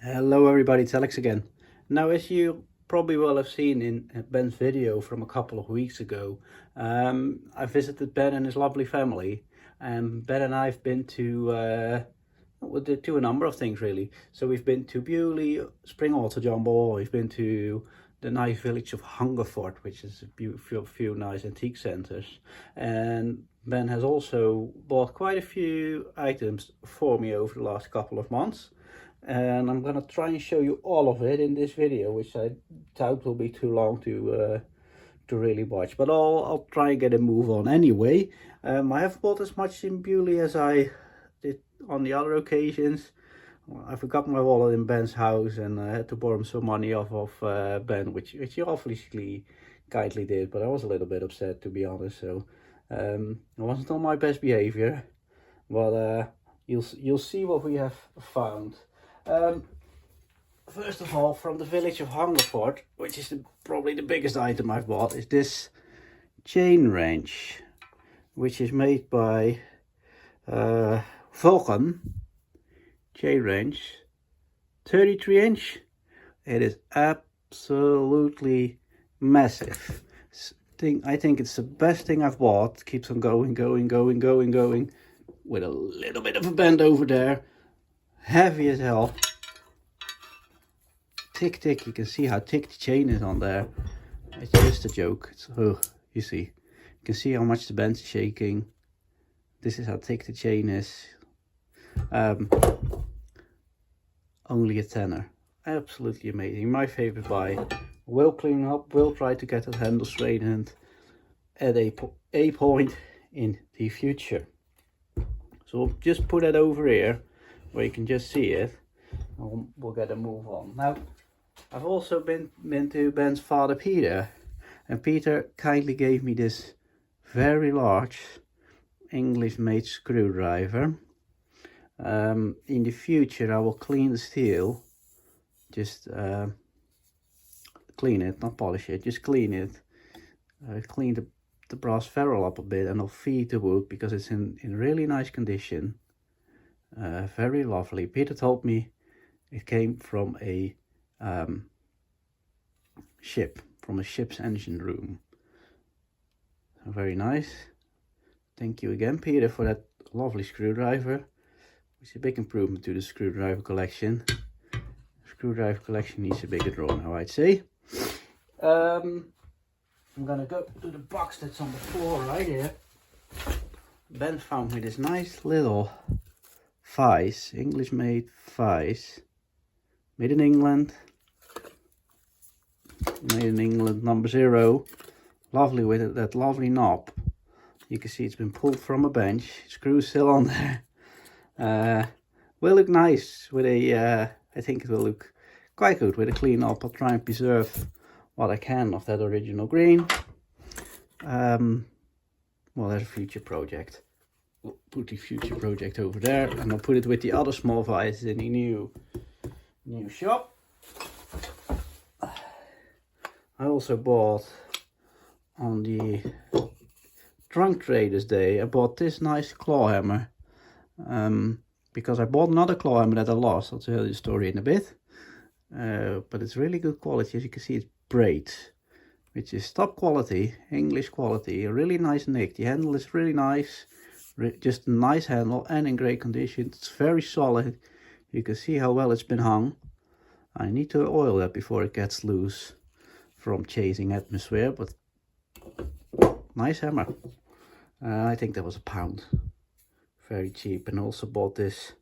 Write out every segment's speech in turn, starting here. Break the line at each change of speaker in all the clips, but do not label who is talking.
Hello everybody, it's Alex again. Now, as you probably will have seen in Ben's video from a couple of weeks ago, I visited Ben and his lovely family, and Ben and I have been to a number of things really. So we've been to Beaulieu, Spring Autojumble, we've been to the nice village of Hungerford, which is a few nice antique centres, and Ben has also bought quite a few items for me over the last couple of months. And I'm gonna try and show you all of it in this video, which I doubt will be too long to really watch, but I'll try and get a move on anyway. I haven't bought as much in Beaulieu as I did on the other occasions. I forgot my wallet in Ben's house and I had to borrow some money off of Ben, which he obviously kindly did, but I was a little bit upset, to be honest. So it wasn't on my best behavior, but you'll see what we have found. First of all, from the village of Hungerford, which is probably the biggest item I've bought, is this chain wrench, which is made by Vulcan chain wrench, 33-inch. It is absolutely massive. I think it's the best thing I've bought. Keeps on going, with a little bit of a bend over there. Heavy as hell. Tick, you can see how thick the chain is on there. It's just a joke. You see. You can see how much the bend's shaking. This is how thick the chain is. Only a tenner. Absolutely amazing. My favorite buy. Will clean up, will try to get that handle straightened at a point in the future. So we'll just put it over here where you can just see it, and we'll get a move on. Now, I've also been to Ben's father Peter, and Peter kindly gave me this very large English made screwdriver. In the future I will clean the steel, just clean it, not polish it, just clean it, clean the brass ferrule up a bit, and I'll feed the wood because it's in really nice condition. Very lovely. Peter told me it came from a ship's engine room. So very nice. Thank you again, Peter, for that lovely screwdriver. It's a big improvement to the screwdriver collection. Screwdriver collection needs a bigger drawer now, I'd say. I'm gonna go to the box that's on the floor right here. Ben found me this nice little vise, English made vise, made in England, number 0. Lovely with it, that lovely knob. You can see it's been pulled from a bench, screws still on there. Will look nice with a, I think it will look quite good with a clean knob. I'll try and preserve what I can of that original green. Well, there's a future project. We'll put the future project over there, and I'll put it with the other small vices in the new shop. I also bought on the Drunk Traders Day, I bought this nice claw hammer, because I bought another claw hammer that I lost. I'll tell you the story in a bit, but it's really good quality. As you can see, it's braid, which is top quality, English quality, a really nice nick. The handle is really nice. Just a nice handle and in great condition. It's very solid. You can see how well it's been hung. I need to oil that before it gets loose from chasing atmosphere, but nice hammer. I think that was £1. Very cheap. And also bought this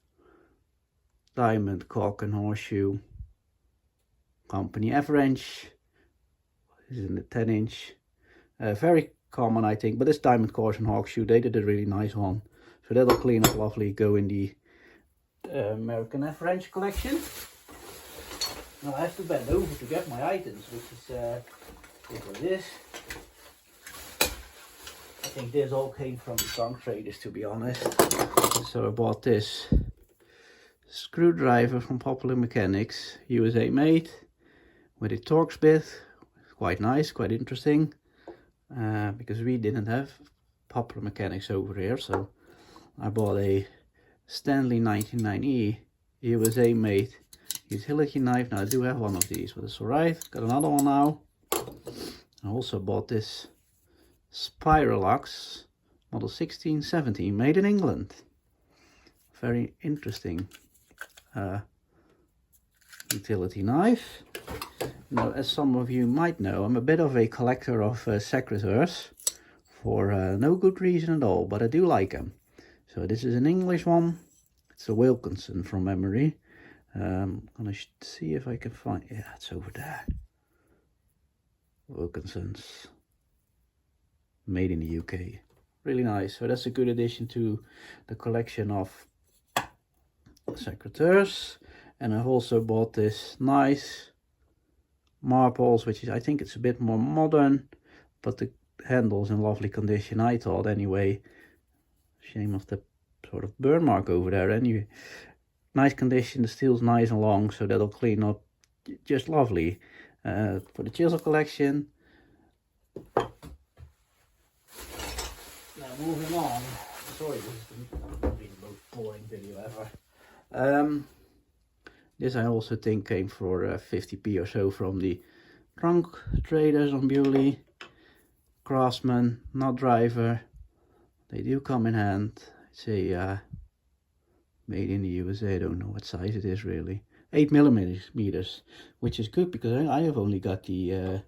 diamond cock and horseshoe company F-wrench. This is in the 10-inch. Very common, I think, but this diamond course and horseshoe, they did a really nice one, so that'll clean up lovely, go in the American F-wrench collection. Now I have to bend over to get my items, which is this. I think this all came from the Drunk Traders, to be honest. So I bought this screwdriver from Popular Mechanics, USA made, with a Torx bit. Quite nice, quite interesting. Because we didn't have Popular Mechanics over here, so I bought a Stanley 99E USA made utility knife. Now I do have one of these, but it's alright. Got another one now. I also bought this Spiralux model 1617, made in England. Very interesting utility knife. Now, as some of you might know, I'm a bit of a collector of secateurs for no good reason at all, but I do like them. So this is an English one. It's a Wilkinson from memory. I'm gonna see if I can find, yeah, it's over there. Wilkinson's, made in the UK. Really nice. So that's a good addition to the collection of secateurs. And I've also bought this nice marbles, which is, I think it's a bit more modern, but the handle's in lovely condition, I thought anyway. Shame of the sort of burn mark over there. Anyway, nice condition. The steel's nice and long, so that'll clean up just lovely. For the chisel collection. Now moving on. Sorry, this is the most boring video ever. This I also think came for 50p or so from the trunk traders on Beaulieu. Craftsman, not driver. They do come in hand. It's a made in the USA. I don't know what size it is really. 8mm, which is good because I have only got the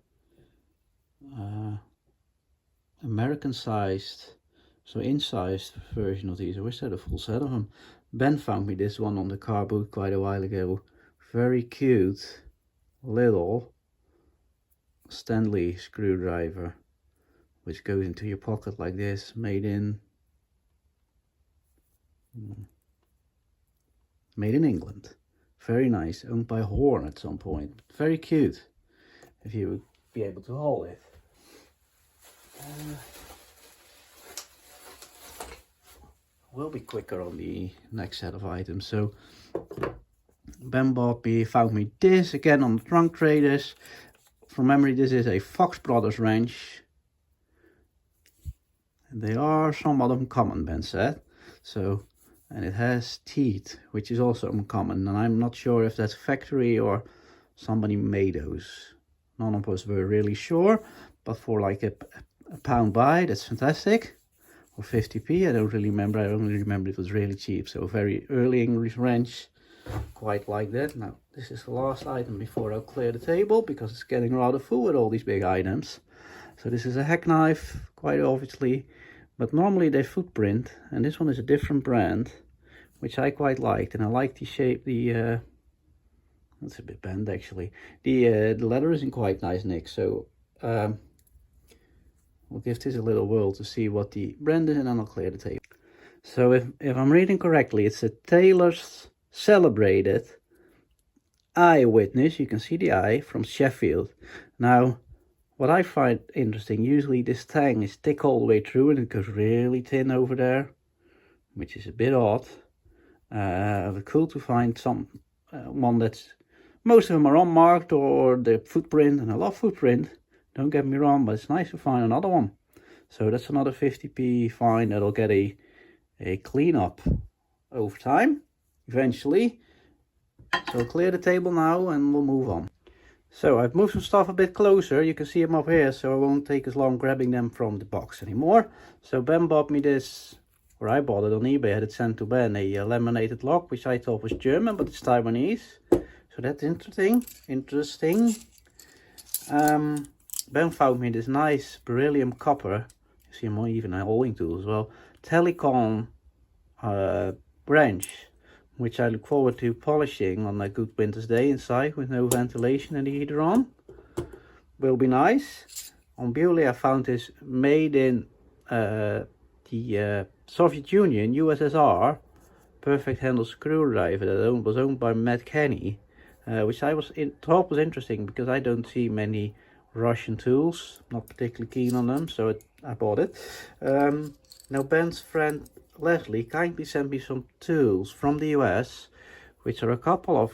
American sized, so incised version of these. I wish I had a full set of them. Ben found me this one on the car boot quite a while ago. Very cute little Stanley screwdriver, which goes into your pocket like this. Made in England. Very nice. Owned by Horn at some point. Very cute. If you would be able to hold it. Will be quicker on the next set of items. So Ben found me this again on the trunk traders. From memory, this is a Fox Brothers wrench. And they are somewhat uncommon, Ben said. So, and it has teeth, which is also uncommon. And I'm not sure if that's factory or somebody made those. None of us were really sure, but for like a pound buy, that's fantastic. Or 50p, I don't really remember. I only remember it was really cheap. So very early English wrench, quite like that. Now this is the last item before I'll clear the table, because it's getting rather full with all these big items. So this is a hack knife, quite obviously, but normally they footprint, and this one is a different brand, which I quite liked. And I like the shape, the that's a bit bent actually. The leather isn't quite nice, Nick. So we'll give this a little whirl to see what the brand is, and then I'll clear the table. So if I'm reading correctly, it's a Taylor's Celebrated Eyewitness. You can see the eye from Sheffield. Now, what I find interesting, usually this tang is thick all the way through and it goes really thin over there, which is a bit odd. But cool to find some one that's, most of them are unmarked or the footprint, and I love footprint. Don't get me wrong, but it's nice to find another one. So that's another 50p fine that'll get a cleanup over time, eventually. So I'll clear the table now and we'll move on. So I've moved some stuff a bit closer. You can see them up here, so I won't take as long grabbing them from the box anymore. So Ben bought me this, or I bought it on eBay, I had it sent to Ben, a laminated lock, which I thought was German, but it's Taiwanese. So that's interesting. Ben found me this nice beryllium copper, you see I'm even holding tool as well, Telecom wrench, which I look forward to polishing on a good winter's day inside with no ventilation and the heater on. Will be nice. On Beaulieu I found this made in the Soviet Union, USSR, perfect handle screwdriver that was owned by Matt Kenny, which I thought was interesting because I don't see many Russian tools, not particularly keen on them, so I bought it. Now Ben's friend Leslie kindly sent me some tools from the US, which are a couple of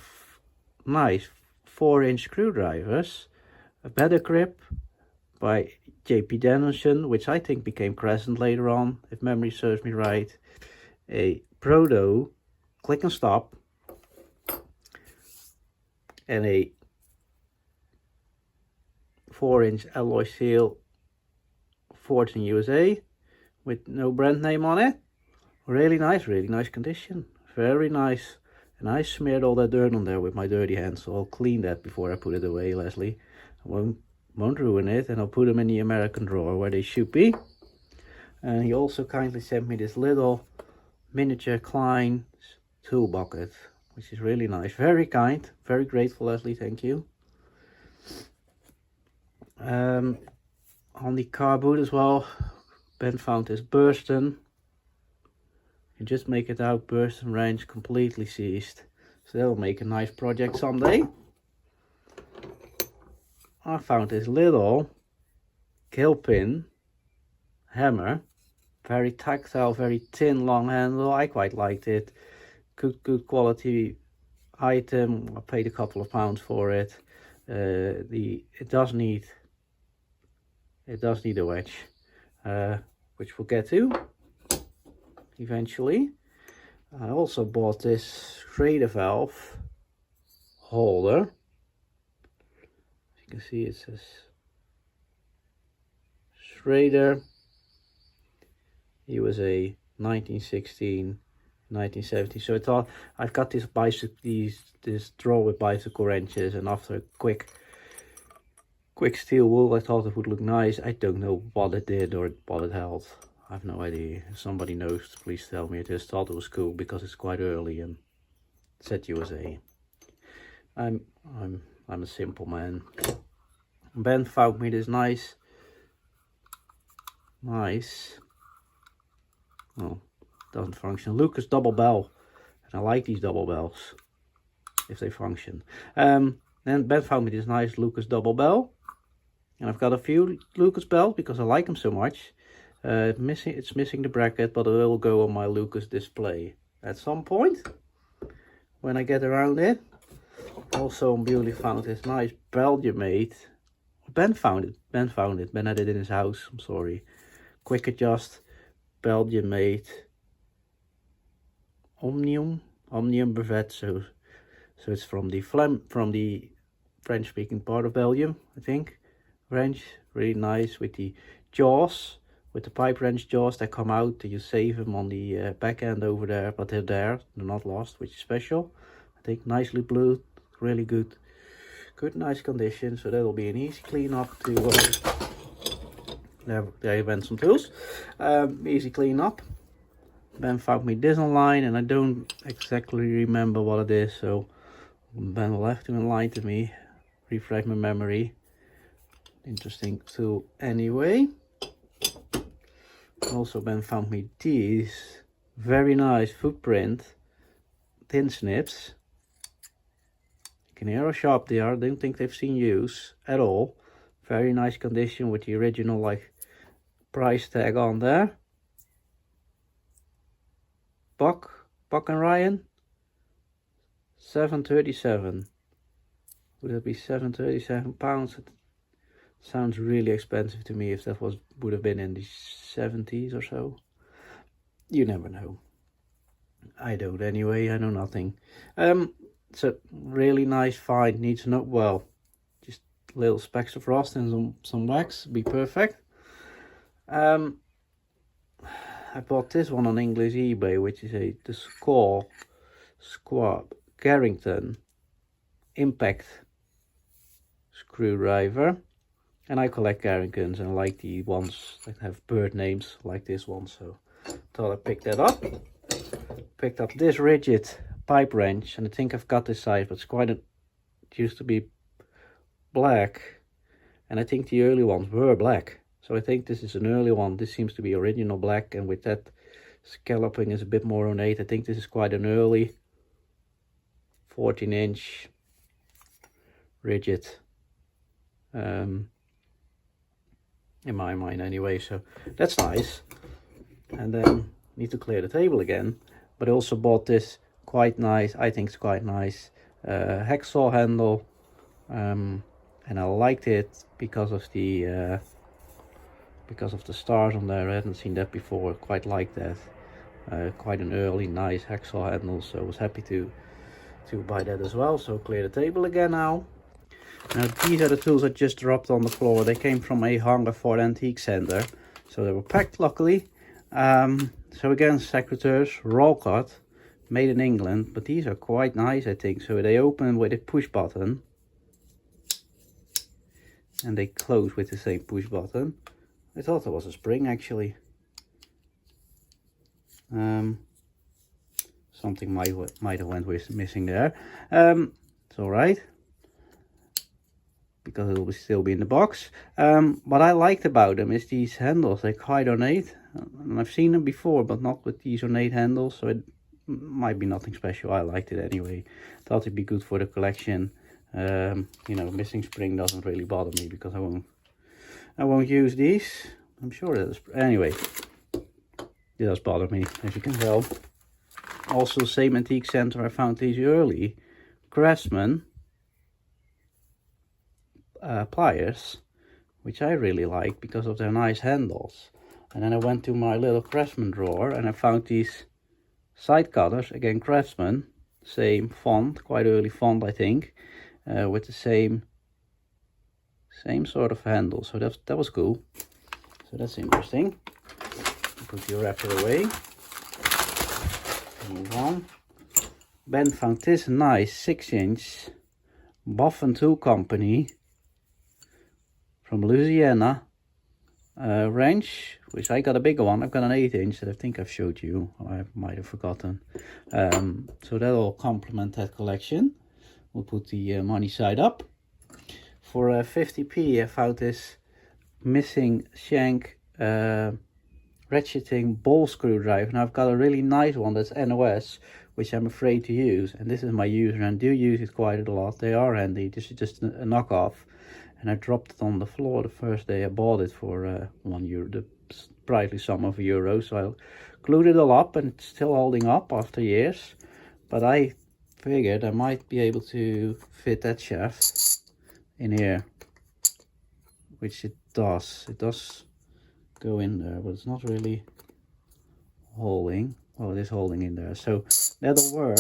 nice 4-inch screwdrivers, a better grip by JP Dennison, which I think became Crescent later on, if memory serves me right, a Prodo click and stop, and a 4-inch alloy seal, forged in USA, with no brand name on it. Really nice condition, very nice. And I smeared all that dirt on there with my dirty hands, so I'll clean that before I put it away, Leslie. I won't ruin it, and I'll put them in the American drawer where they should be. And he also kindly sent me this little miniature Klein tool bucket, which is really nice. Very kind, very grateful, Leslie, thank you. On the car boot as well, Ben found this Burston. You just make it out, Burston wrench completely seized. So that'll make a nice project someday. I found this little kill pin hammer. Very tactile, very thin, long handle. I quite liked it. Good quality item. I paid a couple of pounds for it. It does need a wedge, which we'll get to eventually. I also bought this Schrader valve holder. As you can see, it says Schrader USA 1916, 1970. So I thought, I've got this drawer with bicycle wrenches, and after a quick steel wool, I thought it would look nice. I don't know what it did or what it held. I have no idea. If somebody knows, please tell me. I just thought it was cool because it's quite early and it said USA. I'm a simple man. Ben found me this nice, oh, doesn't function, Lucas double bell, and I like these double bells if they function. Then Ben found me this nice Lucas double bell, and I've got a few Lucas bells because I like them so much. It's missing the bracket, but it will go on my Lucas display at some point when I get around it. Also, Beaulieu found this nice Belgium made. Ben found it. Ben had it in his house. I'm sorry. Quick adjust, Belgium made Omnium brevet. So it's from the French speaking part of Belgium, I think. Wrench, really nice with the jaws, with the pipe wrench jaws that come out. You save them on the back end over there, but they're not lost, which is special. I think nicely blued, really good, nice condition. So that'll be an easy clean up to. There went some tools. Easy clean up. Ben found me this online, and I don't exactly remember what it is, so Ben will have to enlighten me, refresh my memory. Interesting tool anyway. Also, Ben found me these very nice footprint tin snips. You can hear how sharp they are. I don't think they've seen use at all. Very nice condition with the original like price tag on there. Buck and Ryan, £7.37. Would that be £7.37? It sounds really expensive to me. If that would have been in the 70s or so. You never know. I don't anyway. I know nothing. So really nice find. Needs no, well, just little specks of rust and some wax. Be perfect. I bought this one on English eBay, which is the Squab Carrington Impact screwdriver. And I collect Carringtons and I like the ones that have bird names like this one, so thought I'd pick that up. Picked up this rigid pipe wrench, and I think I've got this size, but it used to be black, and I think the early ones were black. So I think this is an early one. This seems to be original black, and with that scalloping is a bit more ornate. I think this is quite an early 14-inch rigid, in my mind anyway. So that's nice. And then need to clear the table again. But I also bought this quite nice, I think it's quite nice, hacksaw handle, and I liked it because of the stars on there. I hadn't seen that before. Quite like that. Quite an early nice hacksaw handle, so I was happy to to buy that as well. So clear the table again now. Now these are the tools I just dropped on the floor. They came from a Hungerford Antique Center, so they were packed luckily. So again, secateurs, roll cut, made in England, but these are quite nice I think. So they open with a push button and they close with the same push button. I thought there was a spring actually. Something might have went missing there. It's all right, because it will still be in the box. What I liked about them is these handles. They're quite ornate, and I've seen them before, but not with these ornate handles, so it might be nothing special. I liked it anyway. Thought it'd be good for the collection. You know, missing spring doesn't really bother me because I won't use these. I'm sure that anyway, it does bother me, as you can tell. Also, same antique center, I found these early Craftsman pliers, which I really like because of their nice handles. And then I went to my little Craftsman drawer and I found these side cutters, again Craftsman, same font, quite early font I think, with the same sort of handle. So that was cool. So that's interesting. Put your wrapper away. Move on. Ben found this nice 6-inch Boffin Tool Company from Louisiana wrench, which I got a bigger one. I've got an 8-inch that I think I've showed you. I might have forgotten. So that'll complement that collection. We'll put the money side up. For 50p I found this missing shank ratcheting ball screwdriver. Now I've got a really nice one that's NOS, which I'm afraid to use, and this is my user, and I do use it quite a lot. They are handy. This is just a knockoff, and I dropped it on the floor the first day I bought it for €1, the sprightly sum of €1. So I glued it all up, and it's still holding up after years. But I figured I might be able to fit that shaft in here, which it does. It does go in there, but it's not really holding. Well, it is holding in there, so that'll work.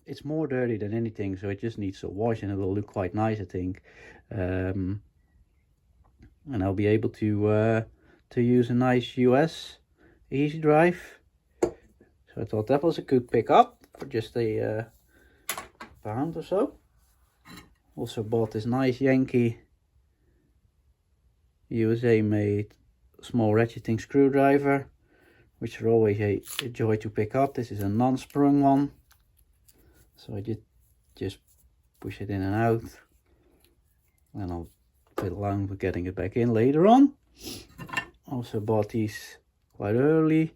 It's more dirty than anything, so it just needs a wash and it will look quite nice I think. And I'll be able to use a nice US easy drive. So I thought that was a good pickup for just a £1 or so. Also bought this nice Yankee USA made small ratcheting screwdriver, which are always a joy to pick up. This is a non-sprung one, so I just push it in and out, and I'll fiddle around with getting it back in later on. Also bought these quite early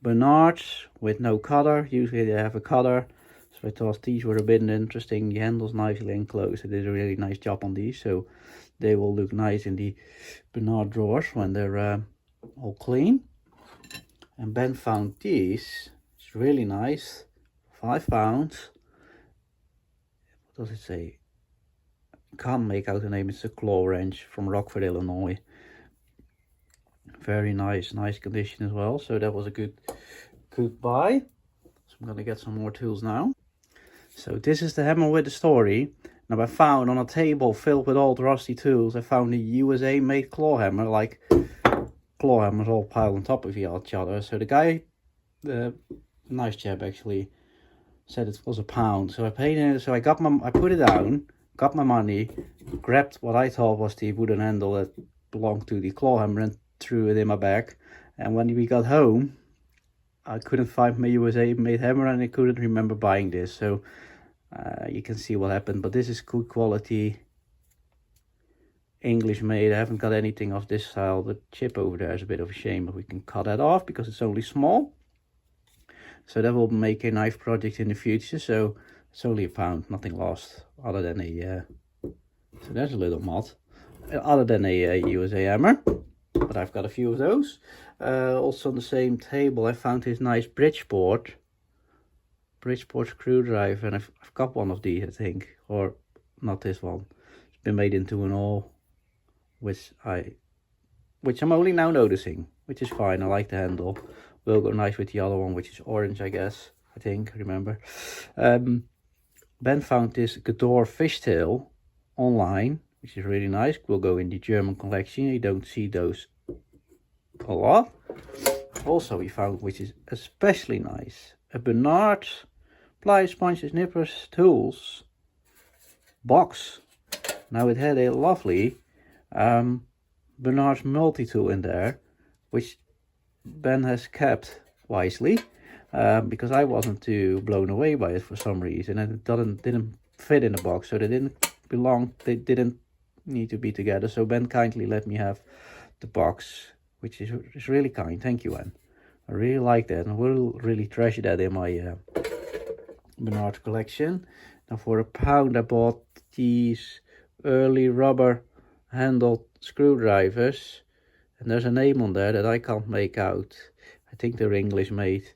Bernards with no cutter. Usually they have a cutter, so I thought these were a bit interesting. The handle's nicely enclosed. I did a really nice job on these, so they will look nice in the Bernard drawers when they're all clean. And Ben found these. It's really nice. £5. What does it say? Can't make out the name. It's a claw wrench from Rockford, Illinois. Very nice condition as well. So that was a good buy. So I'm gonna get some more tools now. So this is the hammer with the story. Now I found on a table filled with old rusty tools, I found a USA made claw hammer, like claw hammers all piled on top of each other. So the guy, nice chap actually, said it was £1. So I paid it. So I put it down, got my money, grabbed what I thought was the wooden handle that belonged to the claw hammer and threw it in my bag. And when we got home, I couldn't find my USA made hammer and I couldn't remember buying this. So you can see what happened, but this is good quality English made. I haven't got anything of this style. The chip over there is a bit of a shame, but we can cut that off because it's only small. So that will make a knife project in the future. So it's only £1, nothing lost, other than a so there's a little mod, other than a USA hammer, but I've got a few of those. Also on the same table I found this nice Bridgeport screwdriver, and I've got one of these I think, or not this one. It's been made into an awl, which I'm only now noticing, which is fine. I like the handle. Will go nice with the other one, which is orange I guess. I think, remember. Ben found this Gador fishtail online, which is really nice. Will go in the German collection. You don't see those a lot. Also we found, which is especially nice, a Bernard pliers, sponges, nippers, tools box. Now it had a lovely Bernard's multi-tool in there, which Ben has kept wisely, because I wasn't too blown away by it for some reason, and it didn't fit in the box, so they didn't belong, they didn't need to be together. So Ben kindly let me have the box, which is really kind. Thank you, Ben. I really like that, and I will really treasure that in my Bernard collection. Now for £1 I bought these early rubber handled screwdrivers, and there's a name on there that I can't make out. I think they're English made.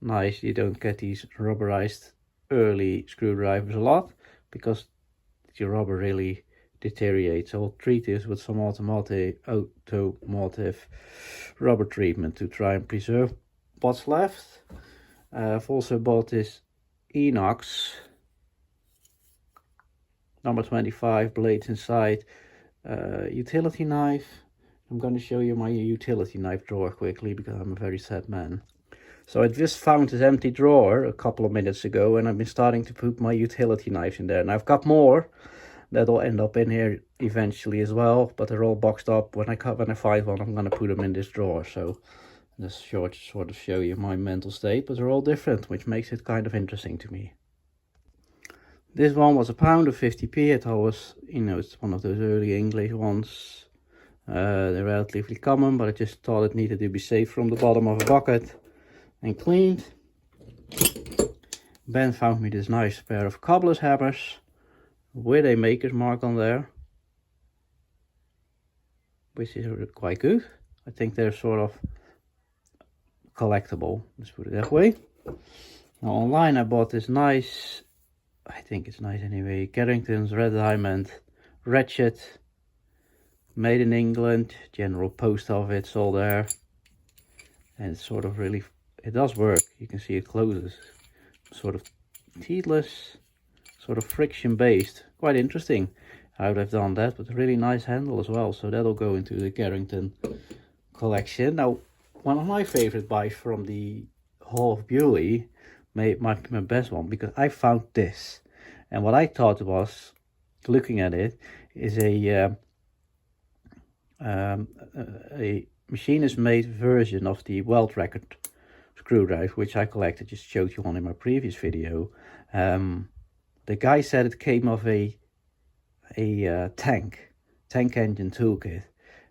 Nice, you don't get these rubberized early screwdrivers a lot, because the rubber really deteriorates. I'll treat this with some automotive rubber treatment to try and preserve what's left. I've also bought this Enox number 25 blades inside, utility knife. I'm going to show you my utility knife drawer quickly, because I'm a very sad man. So I just found this empty drawer a couple of minutes ago, and I've been starting to put my utility knives in there, and I've got more that'll end up in here eventually as well, but they're all boxed up. When I find one, I'm going to put them in this drawer. So this short sort of show you my mental state, but they're all different, which makes it kind of interesting to me. This one was £1 or 50p. I thought it was, you know, it's one of those early English ones. They're relatively common, but I just thought it needed to be saved from the bottom of a bucket and cleaned. Ben found me this nice pair of cobbler's hammers with a maker's mark on there, which is quite good. I think they're sort of collectible, let's put it that way. Now online I bought this nice, I think it's nice anyway, Carrington's Red Diamond ratchet, made in England, General Post Office, all there. And it's sort of really, it does work. You can see it closes, sort of teethless, sort of friction based. Quite interesting how they've done that, but a really nice handle as well. So that'll go into the Carrington collection. Now, one of my favorite buys from the Hall of Beaulieu, my best one, because I found this, and what I thought was, looking at it, is a machinist made version of the world record screwdriver, which I collected, just showed you one in my previous video. The guy said it came off a tank engine toolkit,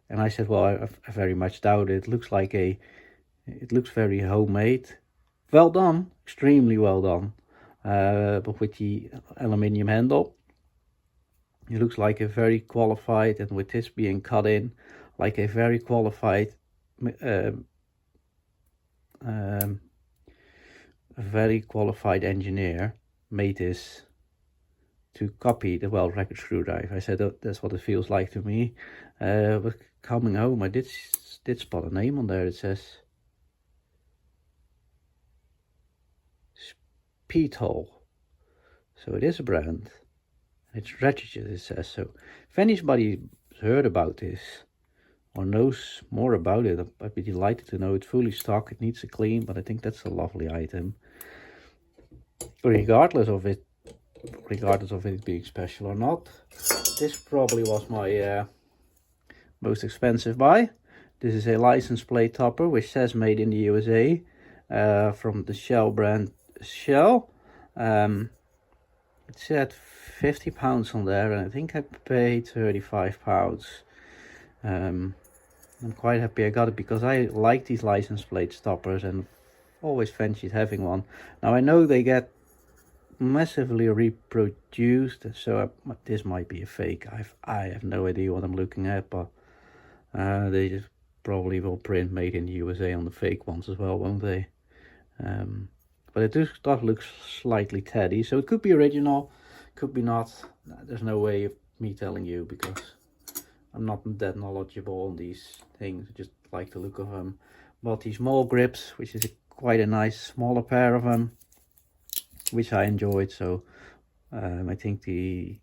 and I said, well, I very much doubt it. It looks like it looks very homemade. Well done, extremely well done, but with the aluminium handle, it looks like a very qualified, and with this being cut in, like a very qualified engineer made this to copy the world record screwdriver. I said, oh, that's what it feels like to me. But coming home, I did spot a name on there. It says Speedhole. So it is a brand. It's registered, it says. So if anybody's heard about this or knows more about it, I'd be delighted to know. It's fully stocked, it needs a clean, but I think that's a lovely item. Regardless of it being special or not, this probably was my most expensive buy. This is a license plate topper which says made in the USA, from the Shell brand Shell. It said £50 on there, and I think I paid £35. I'm quite happy I got it, because I like these license plate stoppers and always fancied having one. Now I know they get massively reproduced, so this might be a fake. I have no idea what I'm looking at, but they just probably will print made in the USA on the fake ones as well, won't they? But it does look slightly tatty, so it could be original, could be not. There's no way of me telling you, because I'm not that knowledgeable on these things. I just like the look of them. Bought these mole grips, which is a quite a nice smaller pair of them, which I enjoyed. So I think the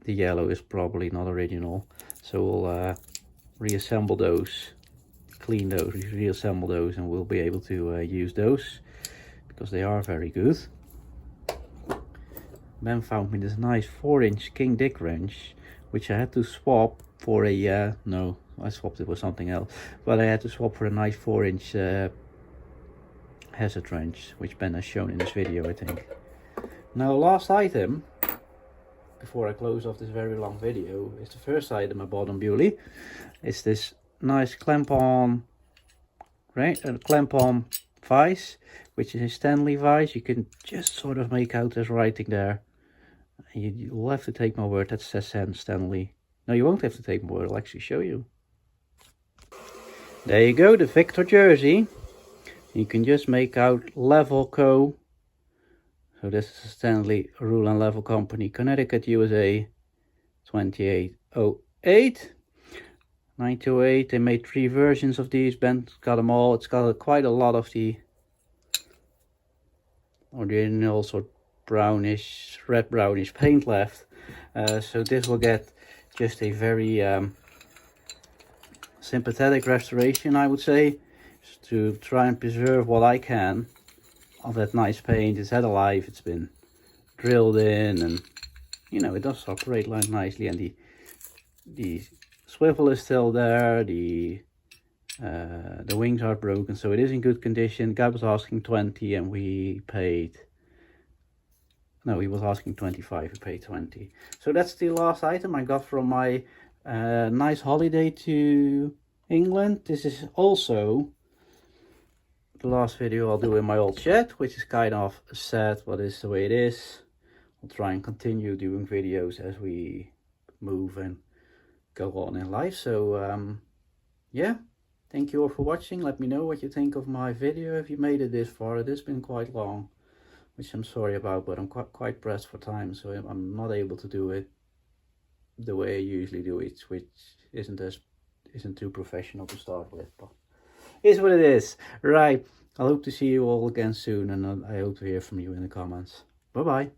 yellow is probably not original. So we'll reassemble those, clean those, reassemble those, and we'll be able to use those because they are very good. Ben found me this nice 4-inch King Dick wrench, which I had to swap for a no, I swapped it with something else, but I had to swap for a nice 4-inch hazard wrench, which Ben has shown in this video, I think. Now, last item before I close off this very long video is the first item I bought on Beaulieu. It's this nice clamp-on vise, which is a Stanley vise. You can just sort of make out there's writing there. You'll have to take my word, that says Stanley. No, you won't have to take my word, I'll actually show you. There you go, the Victor jersey. You can just make out Level Co. So this is a Stanley Rule and Level Company, Connecticut, USA, 2808. 928. They made 3 versions of these. Ben's got them all. It's got quite a lot of the original sort of brownish, red brownish paint left. So this will get just a very sympathetic restoration, I would say, just to try and preserve what I can of that nice paint. It's had a life, it's been drilled in, and you know, it does operate like nicely, and the swivel is still there, the wings are broken, so it is in good condition. Guy was asking 20 and we paid, no, he was asking 25, we paid 20. So that's the last item I got from my nice holiday to England. This is also the last video I'll do in my old shed, which is kind of sad, but it's the way it is. I'll try and continue doing videos as we move and go on in life. So yeah, thank you all for watching. Let me know what you think of my video if you made it this far. It has been quite long, which I'm sorry about, but I'm quite pressed for time, so I'm not able to do it the way I usually do it, which isn't too professional to start with, but is what it is. Right, I hope to see you all again soon, and I hope to hear from you in the comments. Bye bye.